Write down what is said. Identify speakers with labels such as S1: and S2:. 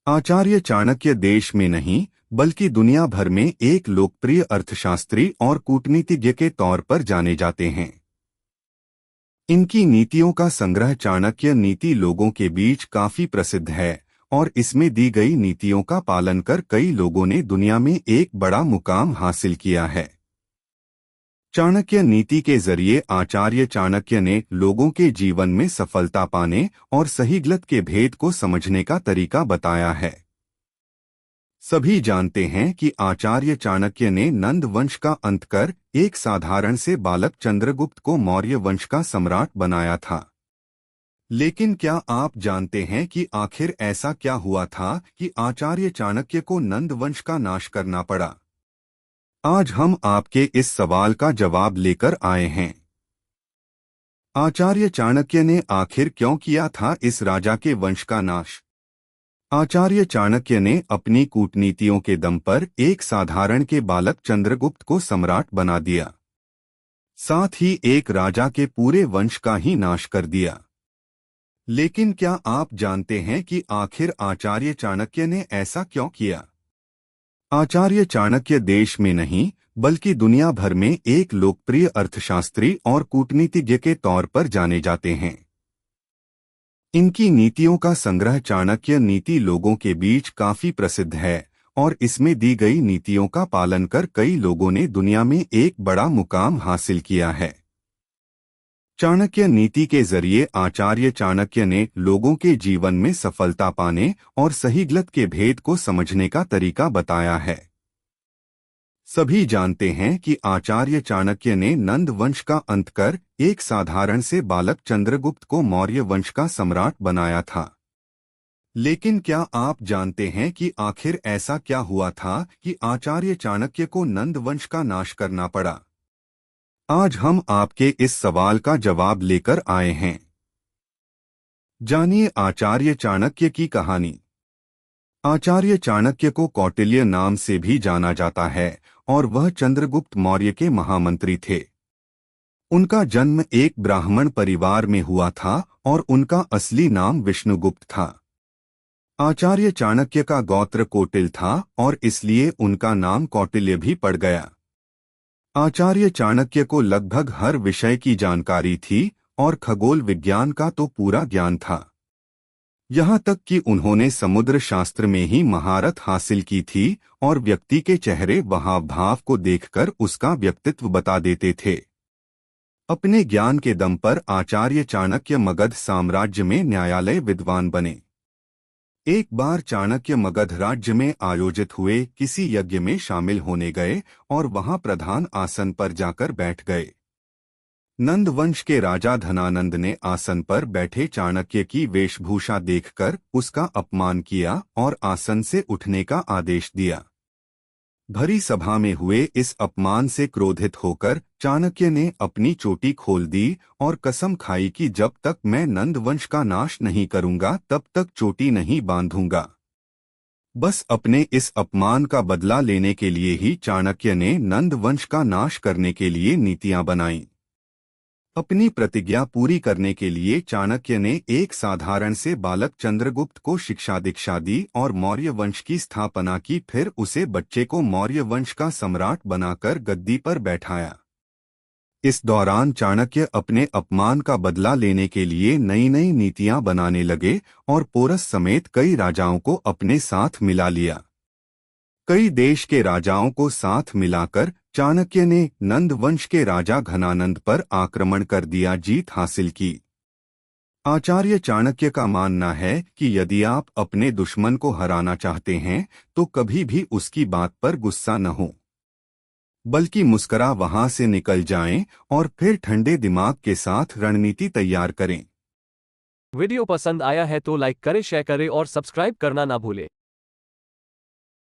S1: आचार्य चाणक्य देश में नहीं बल्कि दुनिया भर में एक लोकप्रिय अर्थशास्त्री और कूटनीतिज्ञ के तौर पर जाने जाते हैं। इनकी नीतियों का संग्रह चाणक्य नीति लोगों के बीच काफी प्रसिद्ध है और इसमें दी गई नीतियों का पालन कर कई लोगों ने दुनिया में एक बड़ा मुकाम हासिल किया है। चाणक्य नीति के जरिए आचार्य चाणक्य ने लोगों के जीवन में सफलता पाने और सही गलत के भेद को समझने का तरीका बताया है। सभी जानते हैं कि आचार्य चाणक्य ने नंद वंश का अंत कर एक साधारण से बालक चंद्रगुप्त को मौर्य वंश का सम्राट बनाया था। लेकिन क्या आप जानते हैं कि आखिर ऐसा क्या हुआ था कि आचार्य चाणक्य को नंद वंश का नाश करना पड़ा? आज हम आपके इस सवाल का जवाब लेकर आए हैं। आचार्य चाणक्य ने आखिर क्यों किया था इस राजा के वंश का नाश? आचार्य चाणक्य ने अपनी कूटनीतियों के दम पर एक साधारण के बालक चंद्रगुप्त को सम्राट बना दिया, साथ ही एक राजा के पूरे वंश का ही नाश कर दिया। लेकिन क्या आप जानते हैं कि आखिर आचार्य चाणक्य ने ऐसा क्यों किया? आचार्य चाणक्य देश में नहीं बल्कि दुनिया भर में एक लोकप्रिय अर्थशास्त्री और कूटनीतिज्ञ के तौर पर जाने जाते हैं। इनकी नीतियों का संग्रह चाणक्य नीति लोगों के बीच काफी प्रसिद्ध है और इसमें दी गई नीतियों का पालन कर कई लोगों ने दुनिया में एक बड़ा मुकाम हासिल किया है। चाणक्य नीति के जरिए आचार्य चाणक्य ने लोगों के जीवन में सफलता पाने और सही गलत के भेद को समझने का तरीका बताया है। सभी जानते हैं कि आचार्य चाणक्य ने नंद वंश का अंत कर एक साधारण से बालक चंद्रगुप्त को मौर्य वंश का सम्राट बनाया था। लेकिन क्या आप जानते हैं कि आखिर ऐसा क्या हुआ था कि आचार्य चाणक्य को नंद वंश का नाश करना पड़ा? आज हम आपके इस सवाल का जवाब लेकर आए हैं। जानिए आचार्य चाणक्य की कहानी। आचार्य चाणक्य को कौटिल्य नाम से भी जाना जाता है और वह चंद्रगुप्त मौर्य के महामंत्री थे। उनका जन्म एक ब्राह्मण परिवार में हुआ था और उनका असली नाम विष्णुगुप्त था। आचार्य चाणक्य का गोत्र कौटिल था और इसलिए उनका नाम कौटिल्य भी पड़ गया। आचार्य चाणक्य को लगभग हर विषय की जानकारी थी और खगोल विज्ञान का तो पूरा ज्ञान था। यहाँ तक कि उन्होंने समुद्र शास्त्र में ही महारत हासिल की थी और व्यक्ति के चेहरे हाव भाव को देखकर उसका व्यक्तित्व बता देते थे। अपने ज्ञान के दम पर आचार्य चाणक्य मगध साम्राज्य में न्यायालय विद्वान बने। एक बार चाणक्य मगध राज्य में आयोजित हुए किसी यज्ञ में शामिल होने गए और वहां प्रधान आसन पर जाकर बैठ गए। नंद वंश के राजा धनानंद ने आसन पर बैठे चाणक्य की वेशभूषा देखकर उसका अपमान किया और आसन से उठने का आदेश दिया। भरी सभा में हुए इस अपमान से क्रोधित होकर चाणक्य ने अपनी चोटी खोल दी और कसम खाई कि जब तक मैं नंद वंश का नाश नहीं करूंगा तब तक चोटी नहीं बांधूंगा। बस अपने इस अपमान का बदला लेने के लिए ही चाणक्य ने नंद वंश का नाश करने के लिए नीतियां बनाईं। अपनी प्रतिज्ञा पूरी करने के लिए चाणक्य ने एक साधारण से बालक चंद्रगुप्त को शिक्षा दीक्षा दी और मौर्य वंश की स्थापना की। फिर उसे बच्चे को मौर्य वंश का सम्राट बनाकर गद्दी पर बैठाया। इस दौरान चाणक्य अपने अपमान का बदला लेने के लिए नई नई नीतियां बनाने लगे और पोरस समेत कई राजाओं को अपने साथ मिला लिया। कई देश के राजाओं को साथ मिलाकर चाणक्य ने नंद वंश के राजा घनानंद पर आक्रमण कर दिया, जीत हासिल की। आचार्य चाणक्य का मानना है कि यदि आप अपने दुश्मन को हराना चाहते हैं तो कभी भी उसकी बात पर गुस्सा न हो, बल्कि मुस्कुरा वहां से निकल जाएं और फिर ठंडे दिमाग के साथ रणनीति तैयार करें।
S2: वीडियो पसंद आया है तो लाइक करें, शेयर करें और सब्सक्राइब करना ना भूलें।